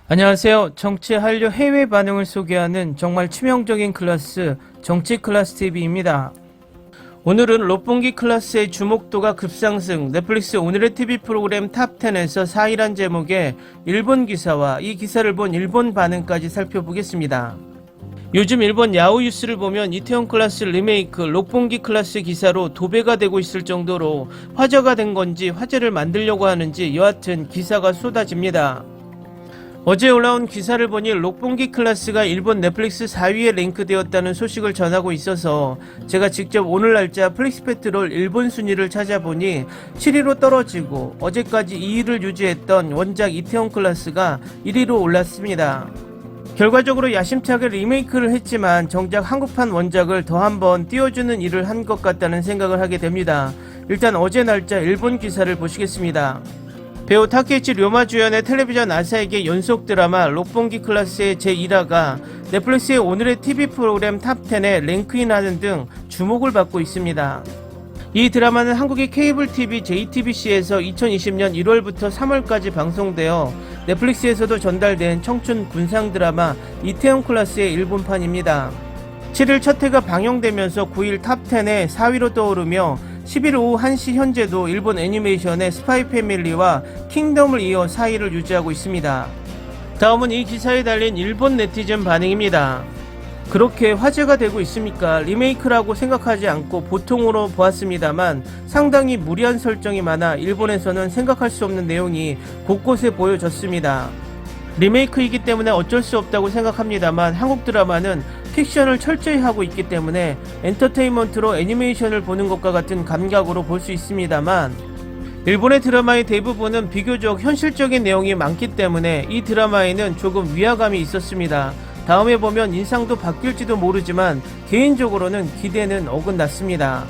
안녕하세요. 정치 한류 해외 반응을 소개하는 정말 치명적인 클래스 정치 클래스 TV입니다. 오늘은 롯본기 클래스의 주목도가 급상승, 넷플릭스 오늘의 TV 프로그램 탑10에서 4위란 제목의 일본 기사와 이 기사를 본 일본 반응까지 살펴보겠습니다. 요즘 일본 야후 뉴스를 보면 이태원 클래스 리메이크 롯본기 클래스 기사로 도배가 되고 있을 정도로 화제가 된 건지 화제를 만들려고 하는지 여하튼 기사가 쏟아집니다. 어제 올라온 기사를 보니 롯본기 클래스가 일본 넷플릭스 4위에 랭크되었다는 소식을 전하고 있어서 제가 직접 오늘 날짜 플릭스패트롤 일본 순위를 찾아보니 7위로 떨어지고 어제까지 2위를 유지했던 원작 이태원 클래스가 1위로 올랐습니다. 결과적으로 야심차게 리메이크를 했지만 정작 한국판 원작을 더 한번 띄워주는 일을 한 것 같다는 생각을 하게 됩니다. 일단 어제 날짜 일본 기사를 보시겠습니다. 배우 타케이치 료마 주연의 텔레비전 아사히게 연속 드라마 롯본기 클래스의 제1화가 넷플릭스의 오늘의 TV 프로그램 탑10에 랭크인하는 등 주목을 받고 있습니다. 이 드라마는 한국의 케이블 TV JTBC에서 2020년 1월부터 3월까지 방송되어 넷플릭스에서도 전달된 청춘 군상 드라마 이태원 클래스의 일본판입니다. 7일 첫 회가 방영되면서 9일 탑10에 4위로 떠오르며 11일 오후 1시 현재도 일본 애니메이션의 스파이 패밀리와 킹덤을 이어 4위를 유지하고 있습니다. 다음은 이 기사에 달린 일본 네티즌 반응입니다. 그렇게 화제가 되고 있습니까? 리메이크라고 생각하지 않고 보통으로 보았습니다만 상당히 무리한 설정이 많아 일본에서는 생각할 수 없는 내용이 곳곳에 보여졌습니다. 리메이크이기 때문에 어쩔 수 없다고 생각합니다만 한국 드라마는 픽션을 철저히 하고 있기 때문에 엔터테인먼트로 애니메이션을 보는 것과 같은 감각으로 볼 수 있습니다만 일본의 드라마의 대부분은 비교적 현실적인 내용이 많기 때문에 이 드라마에는 조금 위화감이 있었습니다. 다음에 보면 인상도 바뀔지도 모르지만 개인적으로는 기대는 어긋났습니다.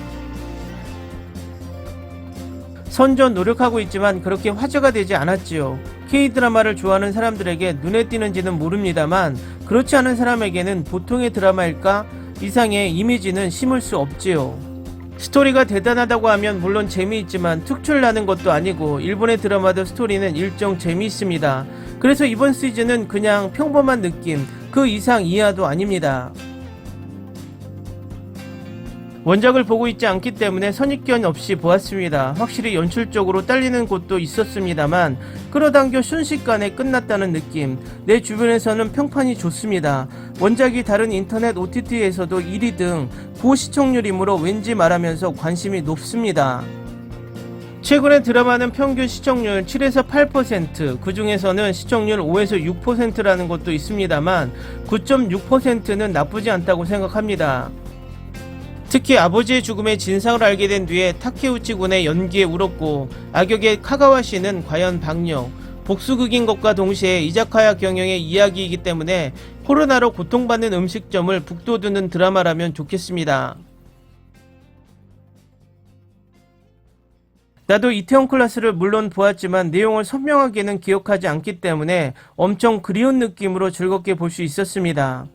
선전 노력하고 있지만 그렇게 화제가 되지 않았지요. K드라마를 좋아하는 사람들에게 눈에 띄는지는 모릅니다만 그렇지 않은 사람에게는 보통의 드라마일까 이상의 이미지는 심을 수 없지요. 스토리가 대단하다고 하면 물론 재미있지만 특출나는 것도 아니고 일본의 드라마도 스토리는 일정 재미있습니다. 그래서 이번 시즌은 그냥 평범한 느낌, 그 이상 이하도 아닙니다. 원작을 보고 있지 않기 때문에 선입견 없이 보았습니다. 확실히 연출적으로 딸리는 곳도 있었습니다만 끌어당겨 순식간에 끝났다는 느낌. 내 주변에서는 평판이 좋습니다. 원작이 다른 인터넷 OTT에서도 1위 등 고시청률이므로 왠지 말하면서 관심이 높습니다. 최근에 드라마는 평균 시청률 7에서 8%, 그 중에서는 시청률 5에서 6%라는 것도 있습니다만 9.6%는 나쁘지 않다고 생각합니다. 특히 아버지의 죽음의 진상을 알게 된 뒤에 타케우치 군의 연기에 울었고 악역의 카가와 씨는 과연 박력, 복수극인 것과 동시에 이자카야 경영의 이야기이기 때문에 코로나로 고통받는 음식점을 북돋우는 드라마라면 좋겠습니다. 나도 이태원 클래스를 물론 보았지만 내용을 선명하게는 기억하지 않기 때문에 엄청 그리운 느낌으로 즐겁게 볼 수 있었습니다.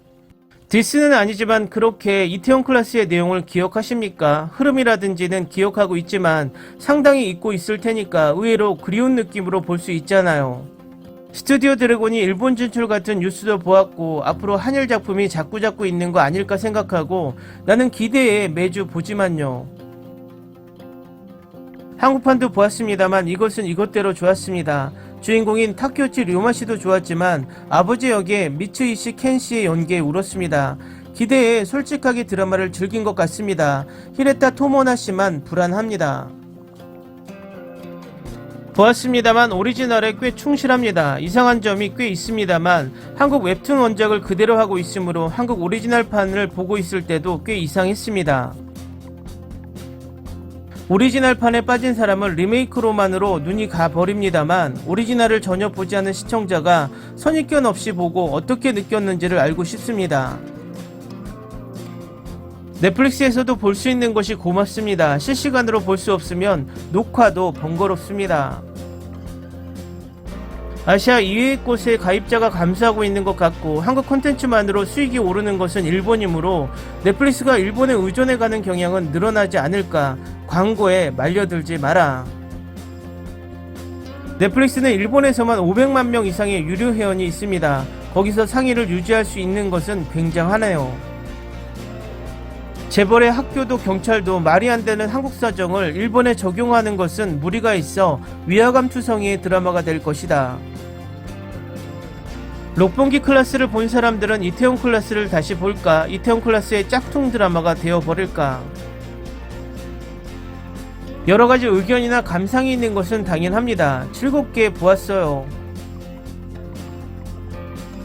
디스는 아니지만 그렇게 이태원 클래스의 내용을 기억하십니까? 흐름이라든지는 기억하고 있지만 상당히 잊고 있을 테니까 의외로 그리운 느낌으로 볼 수 있잖아요. 스튜디오 드래곤이 일본 진출 같은 뉴스도 보았고 앞으로 한일 작품이 자꾸자꾸 있는 거 아닐까 생각하고 나는 기대해 매주 보지만요. 한국판도 보았습니다만 이것은 이것대로 좋았습니다. 주인공인 타케우치 료마씨도 좋았지만 아버지 역의 미츠이시 켄씨의 연기에 울었습니다. 기대에 솔직하게 드라마를 즐긴 것 같습니다. 히레타 토모나씨만 불안합니다. 보았습니다만 오리지널에 꽤 충실합니다. 이상한 점이 꽤 있습니다만 한국 웹툰 원작을 그대로 하고 있으므로 한국 오리지널판을 보고 있을 때도 꽤 이상했습니다. 오리지널판에 빠진 사람은 리메이크로만으로 눈이 가버립니다만 오리지널을 전혀 보지 않은 시청자가 선입견 없이 보고 어떻게 느꼈는지를 알고 싶습니다. 넷플릭스에서도 볼 수 있는 것이 고맙습니다. 실시간으로 볼 수 없으면 녹화도 번거롭습니다. 아시아 이외의 곳에 가입자가 감소하고 있는 것 같고 한국 콘텐츠만으로 수익이 오르는 것은 일본이므로 넷플릭스가 일본에 의존해가는 경향은 늘어나지 않을까. 광고에 말려들지 마라. 넷플릭스는 일본에서만 500만 명 이상의 유료 회원이 있습니다. 거기서 상위를 유지할 수 있는 것은 굉장하네요. 재벌의 학교도 경찰도 말이 안 되는 한국 사정을 일본에 적용하는 것은 무리가 있어 위화감투성이의 드라마가 될 것이다. 록봉기 클래스를 본 사람들은 이태원 클래스를 다시 볼까? 이태원 클래스의 짝퉁 드라마가 되어버릴까? 여러가지 의견이나 감상이 있는 것은 당연합니다. 즐겁게 보았어요.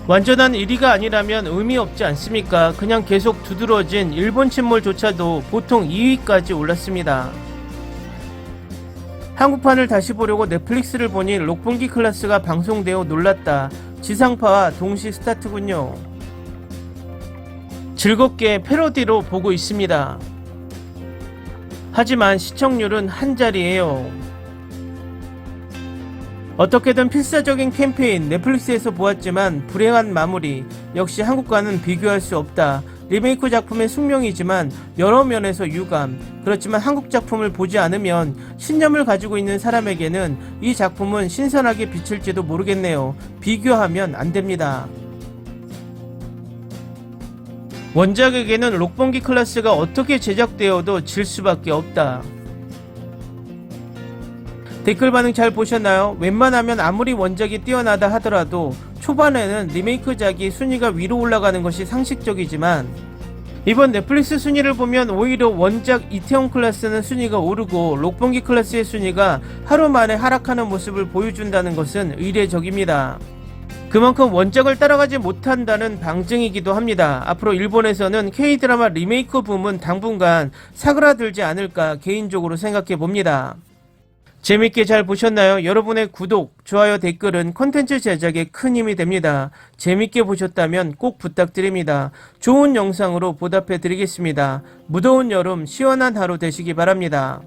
완전한 1위가 아니라면 의미 없지 않습니까? 그냥 계속 두드러진 일본 침몰조차도 보통 2위까지 올랐습니다. 한국판을 다시 보려고 넷플릭스를 보니 록봉기 클래스가 방송되어 놀랐다. 지상파와 동시 스타트군요. 즐겁게 패러디로 보고 있습니다. 하지만 시청률은 한 자리예요. 어떻게든 필사적인 캠페인 넷플릭스에서 보았지만 불행한 마무리. 역시 한국과는 비교할 수 없다. 리메이크 작품의 숙명이지만 여러 면에서 유감. 그렇지만 한국 작품을 보지 않으면 신념을 가지고 있는 사람에게는 이 작품은 신선하게 비칠지도 모르겠네요. 비교하면 안 됩니다. 원작에게는 록봉기 클래스가 어떻게 제작되어도 질 수밖에 없다. 댓글 반응 잘 보셨나요? 웬만하면 아무리 원작이 뛰어나다 하더라도 초반에는 리메이크작이 순위가 위로 올라가는 것이 상식적이지만 이번 넷플릭스 순위를 보면 오히려 원작 이태원 클래스는 순위가 오르고 록봉기 클래스의 순위가 하루 만에 하락하는 모습을 보여준다는 것은 의례적입니다. 그만큼 원작을 따라가지 못한다는 방증이기도 합니다. 앞으로 일본에서는 K드라마 리메이크 붐은 당분간 사그라들지 않을까 개인적으로 생각해 봅니다. 재밌게 잘 보셨나요? 여러분의 구독, 좋아요, 댓글은 콘텐츠 제작에 큰 힘이 됩니다. 재밌게 보셨다면 꼭 부탁드립니다. 좋은 영상으로 보답해 드리겠습니다. 무더운 여름 시원한 하루 되시기 바랍니다.